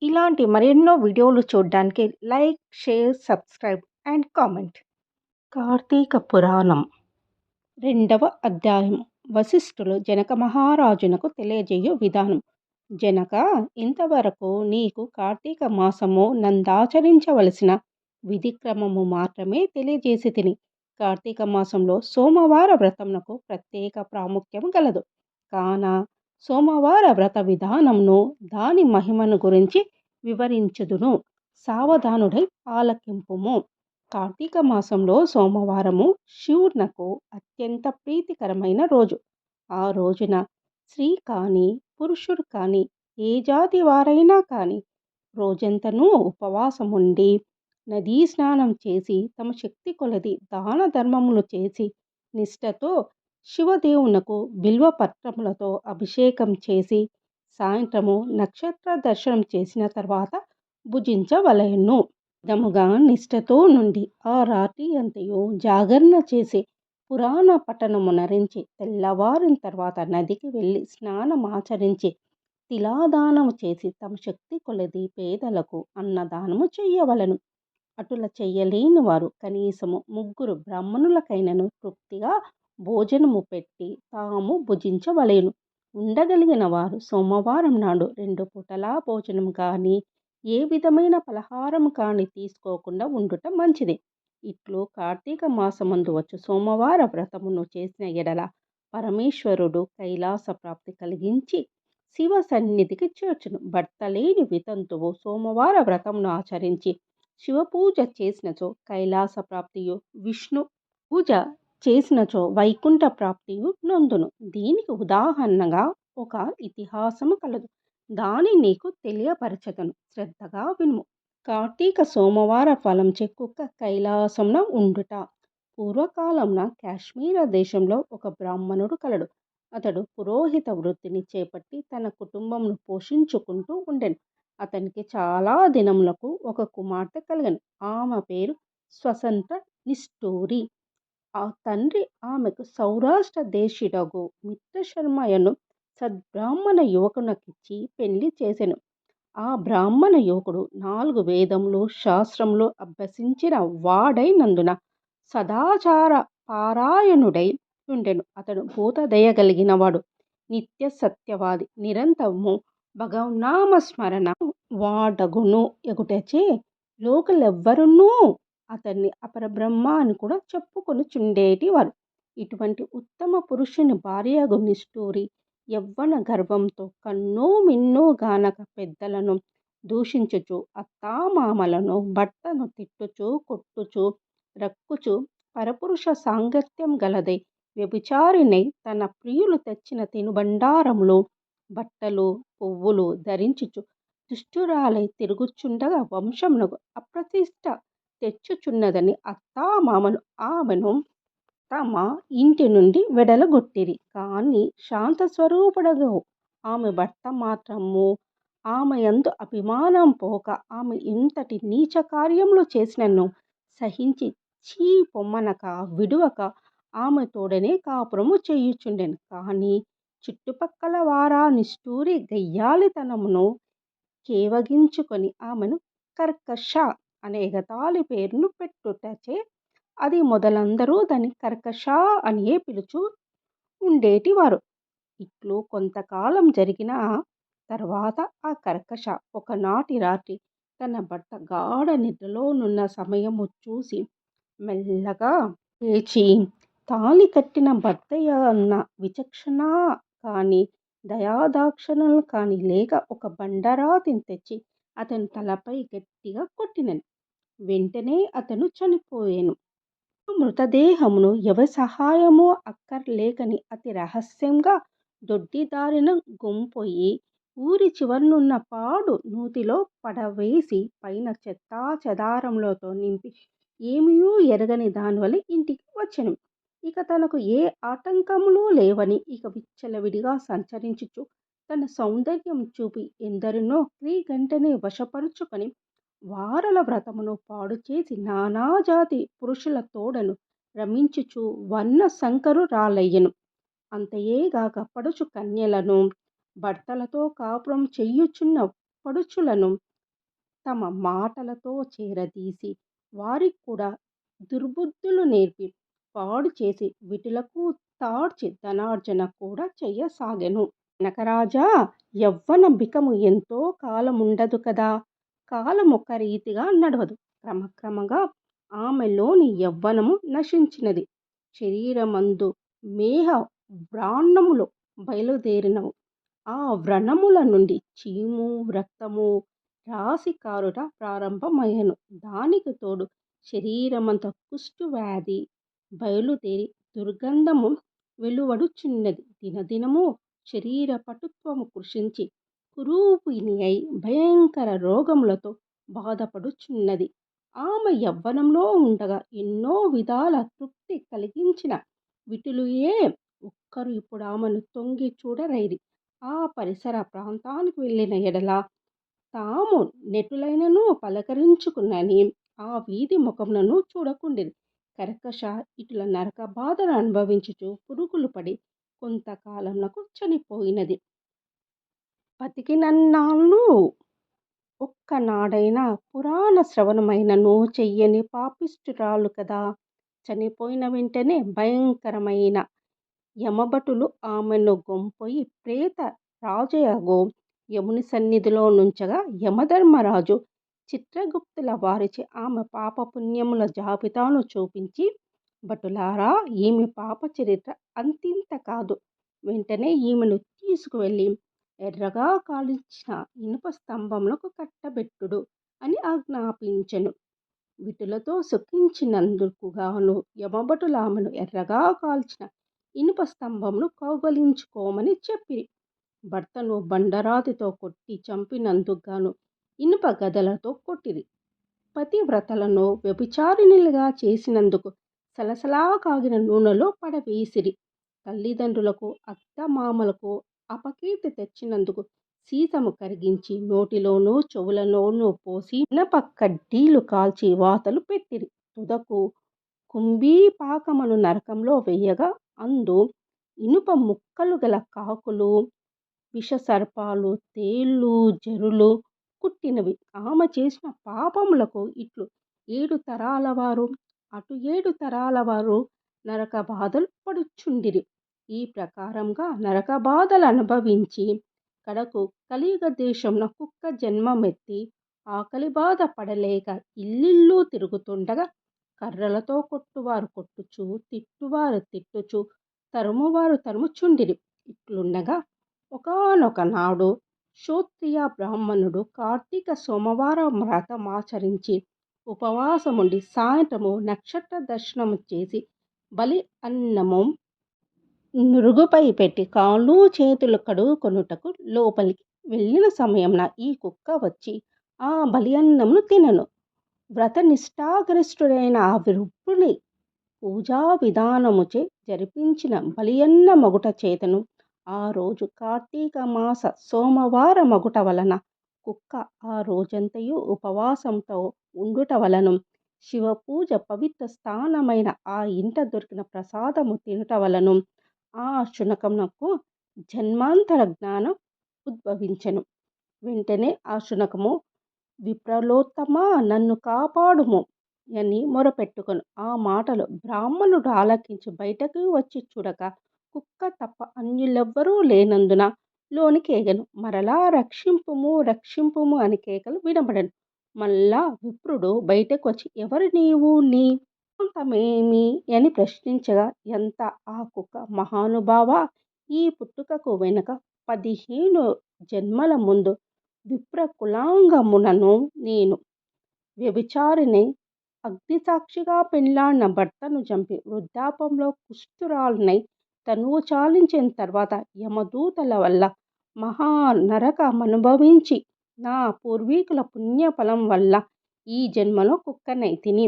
ఇలాంటి మరెన్నో వీడియోలు చూడ్డానికి like, share, subscribe and comment. Karthika Puranam 2వ అధ్యాయం. వశిష్ఠులు జనక మహారాజునకు తెలియజేయు విధానం. జనక, ఇంతవరకు నీకు కార్తీక మాసము నందాచరించవలసిన విధిక్రమము మాత్రమే తెలియజేసి తిని. కార్తీక మాసంలో సోమవార వ్రతమునకు ప్రత్యేక ప్రాముఖ్యము గలదు. కాన సోమవార వ్రత విధానమును, దాని మహిమను గురించి వివరించుదును. సావధానుడై ఆలకింపుము. కార్తీక మాసంలో సోమవారము శివునకు అత్యంత ప్రీతికరమైన రోజు. ఆ రోజున స్త్రీ కానీ పురుషుడు కానీ ఏ జాతి వారైనా కానీ రోజంతనూ ఉపవాసముండి నదీ స్నానం చేసి తమ శక్తి కొలది దాన ధర్మములు చేసి నిష్ఠతో శివదేవునకు బిల్వపత్రములతో అభిషేకం చేసి సాయంత్రము నక్షత్ర దర్శనం చేసిన తర్వాత భుజించవలెను. విధముగా నిష్ఠతో నుండి ఆ రాత్రి అంతయు జాగరణ చేసి పురాణ పఠనమునరించి తెల్లవారిన తర్వాత నదికి వెళ్ళి స్నానమాచరించి తిలాదానము చేసి తమ శక్తి కొలది పేదలకు అన్నదానము చెయ్యవలను. అటుల చెయ్యలేని వారు కనీసము 3 బ్రాహ్మణులకైనను తృప్తిగా భోజనము పెట్టి తాము భుజించవలెను. ఉండగలిగిన వారు సోమవారం నాడు 2 పూటల భోజనం కానీ ఏ విధమైన పలహారము కానీ తీసుకోకుండా ఉండుట మంచిది. ఇట్లు కార్తీక మాసమందు వచ్చు సోమవార వ్రతమును చేసిన ఎడల పరమేశ్వరుడు కైలాస ప్రాప్తి కలిగించి శివ సన్నిధికి చేర్చును. భర్త లేని వితంతువు సోమవార వ్రతమును ఆచరించి శివపూజ చేసినచో కైలాస ప్రాప్తియు, విష్ణు పూజ చేసినచో వైకుంఠ ప్రాప్తియు నొందును. దీనికి ఉదాహరణగా ఒక ఇతిహాసము కలదు. దాని నీకు తెలియపరచదను, శ్రద్ధగా వినుము. కార్తీక సోమవార ఫలంచే కుక్క కైలాసమున ఉండుట. పూర్వకాలంన కాశ్మీర దేశంలో ఒక బ్రాహ్మణుడు కలడు. అతడు పురోహిత వృత్తిని చేపట్టి తన కుటుంబమును పోషించుకుంటూ ఉండెను. అతనికి చాలా దినములకు ఒక కుమార్తె కలిగెను. ఆమె పేరు స్వతంత్ర నిష్ఠూరి. ఆ తండ్రి ఆమెకు సౌరాష్ట్ర దేశీయుడగు మిత్రశర్మయను సద్బ్రాహ్మణ యువకునకిచ్చి పెళ్లి చేసెను. ఆ బ్రాహ్మణ యువకుడు 4 వేదములు శాస్త్రములు అభ్యసించిన వాడైనందున సదాచార పారాయణుడై ఉండెను. అతడు భూతదయగలిగిన వాడు, నిత్య సత్యవాది, నిరంతరము భగవన్నామ స్మరణ వాడగును ఎగుటచే లోకులెవ్వరునూ అతన్ని అపరబ్రహ్మ అని కూడా చెప్పుకొనుచుండేటి వారు. ఇటువంటి ఉత్తమ పురుషుని భార్యగు నిష్ఠూరి యవ్వన గర్వంతో కన్నో మిన్నో గానక పెద్దలను దూషించుచు అత్తామామలను భర్తను తిట్టుచు కొట్టుచు రక్కుచు పరపురుష సాంగత్యం గలదై వ్యభిచారిణై తన ప్రియులు తెచ్చిన తినుబండారములు, బట్టలు, పువ్వులు ధరించుచు దుష్టురాలై తిరుగుచుండగా వంశమునకు అప్రతిష్ట తెచ్చుచున్నదని అత్తామామను ఆమెను తమ ఇంటి నుండి వెడలగొట్టిరి. కానీ శాంత స్వరూపుడగు ఆమె భర్త మాత్రము ఆమె యందు అభిమానం పోక ఆమె ఎంతటి నీచ కార్యములు చేసినను సహించి చీ పొమ్మనక విడువక ఆమె తోడనే కాపురము చేయుచుండెను. కానీ చుట్టుపక్కల వారా నిష్ఠూరి గయ్యాళితనమును కేవగించుకొని ఆమెను కర్కశ అనే ఎగతాళి పేరును పెట్టుటచే అది మొదలందరూ దాన్ని కర్కశ అనియే పిలుచు ఉండేటివారు. ఇట్లు కొంతకాలం జరిగిన తర్వాత ఆ కర్కశ ఒకనాటి రాత్రి తన భర్త గాఢ నిద్రలోనున్న సమయము చూసి మెల్లగా లేచి తాళి కట్టిన భర్తయన్న విచక్షణ కాని దయాదాక్షిణ్యాలు కాని లేక ఒక బండరాతిని తెచ్చి అతని తలపై గట్టిగా కొట్టినెను. వెంటనే అతను చనిపోయెను. ఆ మృతదేహమును ఎవరి సహాయమూ అక్కరలేకని అతి రహస్యంగా దొడ్డిదారిన గొంపొయి ఊరి చివరనున్న పాడు నూతిలో పడవేసి పైన చెత్తా చెదారములతో నింపి ఏమియూ ఎరగని దానివలె ఇంటికి వచ్చెను. ఇక తనకు ఏ ఆటంకములు లేవని ఇక విచ్చలవిడిగా సంచరించుచు తన సౌందర్యం చూపి ఎందరినో క్రీగంటనే వశపరుచుకొని వారల వ్రతమును పాడుచేసి నానాజాతి పురుషుల తోడను రమించుచు వర్ణ సంకరురాలయ్యెను. అంతయేగాక పడుచు కన్యలను, భర్తలతో కాపురం చెయ్యుచున్న పడుచులను తమ మాటలతో చేరదీసి వారికి కూడా దుర్బుద్ధులు నేర్పి పాడు చేసి విటులకు తాడ్చి ధనార్జన కూడా చెయ్యసాగెను. జనకరాజా, యవ్వన బికము ఎంతో కాలముండదు కదా, కాలమొక రీతిగా నడవదు. క్రమక్రమంగా ఆమెలోని యవ్వనము నశించినది. శరీరమందు మేహ వ్రాణములు బయలుదేరినవు. ఆ వ్రణముల నుండి చీము రక్తము రాసి కారుట ప్రారంభమయ్యెను. దానికి తోడు శరీరమంత కుష్ఠవ్యాధి బయలుదేరి దుర్గంధము వెలువడుచున్నది. దినదినము శరీర పటుత్వము కృషించి కురూపిణి అయి భయంకర రోగములతో బాధపడుచున్నది. ఆమె యవ్వనంలో ఉండగా ఎన్నో విధాల తృప్తి కలిగించిన విటులుయే ఒక్కరు ఇప్పుడు ఆమెను తొంగి చూడరైరి. ఆ పరిసర ప్రాంతానికి వెళ్ళిన ఎడల తాము నెటులైనను పలకరించుకునని ఆ వీధి ముఖములను చూడకుండిరి. కర్కశ ఇటుల నరక బాధను అనుభవించుచు పురుగులు పడి కొంతకాలమునకు చనిపోయినది. బతికినన్నాళ్ళు ఒక్కనాడైనా పురాణ శ్రవణమైనను చెయ్యని పాపిష్ఠురాలు కదా. చనిపోయిన వెంటనే భయంకరమైన యమభటులు ఆమెను గొంపొయి ప్రేత రాజయగో యముని సన్నిధిలో నుంచగా యమధర్మరాజు చిత్రగుప్తుల వారిచే ఆమె పాపపుణ్యముల జాబితాను చూపించి, భటులారా, ఈమె పాప చరిత్ర అంతింత కాదు. వెంటనే ఈమెను తీసుకువెళ్ళి ఎర్రగా కాల్చిన ఇనుప స్తంభములకు కట్టబెట్టుడు అని ఆజ్ఞాపించెను. విటులతో సుఖించినందుకుగాను యమభటులు ఆమెను ఎర్రగా కాల్చిన ఇనుప స్తంభమును కౌగలించుకోమని చెప్పిరి. భర్తను బండరాతితో కొట్టి చంపినందుకుగాను ఇనుప గదలతో కొట్టిరి. పతివ్రతలను వ్యభిచారిణులుగా చేసినందుకు సలసలా కాగిన నూనెలో పడవేసిరి. తల్లిదండ్రులకు అత్తమామలకు అపకీర్తి తెచ్చినందుకు సీసము కరిగించి నోటిలోనూ చెవులలోనూ పోసి ఇనప కడ్డీలు కాల్చి వాతలు పెట్టిరి. తుదకు కుంభీపాకమను నరకంలో వెయ్యగా అందు ఇనుప ముక్కలు గల కాకులు, విషసర్పాలు, తేళ్ళు, జరులు కుట్టినవి. ఆమె చేసిన పాపములకు ఇట్లు 7 తరాల వారు అటు 7 తరాల వారు నరక బాధలు పడుచుండిరి. ఈ ప్రకారంగా నరక బాధలు అనుభవించి కడకు కలియుగ దేశంన కుక్క జన్మమెత్తి ఆకలి బాధ పడలేక ఇల్లిల్లు తిరుగుతుండగా కర్రలతో కొట్టువారు కొట్టుచు, తిట్టువారు తిట్టుచు, తరుమువారు తరుముచుండిరి. ఇట్లుండగా ఒకానొక నాడు క్షోత్రియ బ్రాహ్మణుడు కార్తీక సోమవారం వ్రతమాచరించి ఉపవాసముండి సాయంత్రము నక్షత్ర దర్శనము చేసి బలి అన్నము నురుగుపై పెట్టి కాళ్ళు చేతులు కడుగుకొనుటకు లోపలికి వెళ్ళిన సమయంన ఈ కుక్క వచ్చి ఆ బలి అన్నమును తినెను. వ్రతనిష్ఠాగరిష్ఠుడైన ఆ విప్రుని పూజా విధానముచే జరిపించిన బలియన్న మగుట చేతను ఆ రోజు కార్తీక మాస సోమవార మగుట వలన కుక్క ఆ రోజంతయు ఉపవాసంతో ఉండుట వలన శివపూజ పవిత్ర స్థానమైన ఆ ఇంట దొరికిన ప్రసాదము తినుట వలన ఆ శునకమునకు జన్మాంతర జ్ఞానం ఉద్భవించెను. వెంటనే ఆ శునకము, విప్రలోత్తమా, నన్ను కాపాడుము అని మొరపెట్టుకొను. ఆ మాటలు బ్రాహ్మణుడు ఆలకించి బయటకు వచ్చి చూడక కుక్క తప్ప అన్యులెవ్వరూ లేనందున లోనికి ఎగెను. మరలా రక్షింపుము రక్షింపుము అని కేకలు వినబడెను. మళ్ళా విప్రుడు బయటకు వచ్చి, ఎవరు నీవు, నీ వృత్తాంతమేమి అని ప్రశ్నించగా, ఎంత ఆ కుక్క, మహానుభావా, ఈ పుట్టుకకు వెనుక 15 జన్మల ముందు విప్ర కులాంగమునను నేను వ్యభిచారిణై అగ్నిసాక్షిగా పెండ్లాడిన భర్తను చంపి వృద్ధాపంలో కుష్ఠురాలునై తనువు చాలించిన తర్వాత యమదూతల వల్ల మహా నరకమనుభవించి నా పూర్వీకుల పుణ్యఫలం వల్ల ఈ జన్మలో కుక్కనైతిని.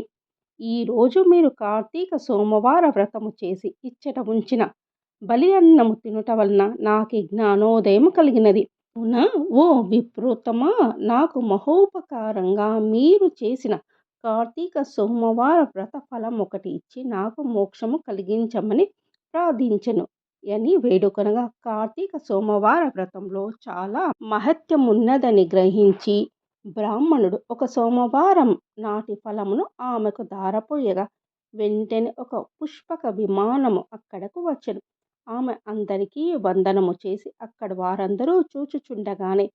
ఈరోజు మీరు కార్తీక సోమవార వ్రతము చేసి ఇచ్చట ఉంచిన బలి అన్నము తినుట వలన నాకు జ్ఞానోదయం కలిగినది. అవునా ఓ విప్రోత్తమా, నాకు మహోపకారంగా మీరు చేసిన కార్తీక సోమవార వ్రత ఫలం ఒకటి ఇచ్చి నాకు మోక్షము కలిగించమని ప్రార్థించెను అని వేడుకొనగా, కార్తీక సోమవార వ్రతంలో చాలా మహత్యమున్నదని గ్రహించి బ్రాహ్మణుడు ఒక సోమవారం నాటి ఫలమును ఆమెకు ధారపోయగా వెంటనే ఒక పుష్పక విమానము అక్కడకు వచ్చెను. ఆమె అందరికీ వందనము చేసి అక్కడి వారందరూ చూచుచుండగానే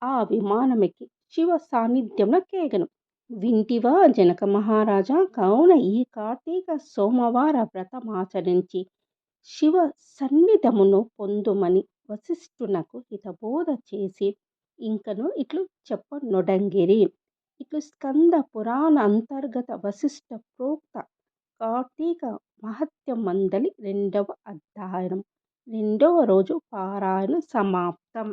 ఆ విమానమెక్కి శివ సాన్నిధ్యమున కేగెను. వింటివా జనక మహారాజా, కావున ఈ కార్తీక సోమవార వ్రతమాచరించి శివ సన్నిధమును పొందుమని వశిష్ఠునకు హితబోధ చేసి ఇంకను ఇట్లు చెప్పనొడంగిరి. ఇట్లు స్కంద పురాణ అంతర్గత వశిష్ఠ ప్రోక్త కార్తీక మహత్యం మందలి 2వ అధ్యాయం 2వ రోజు పారాయణ సమాప్తం.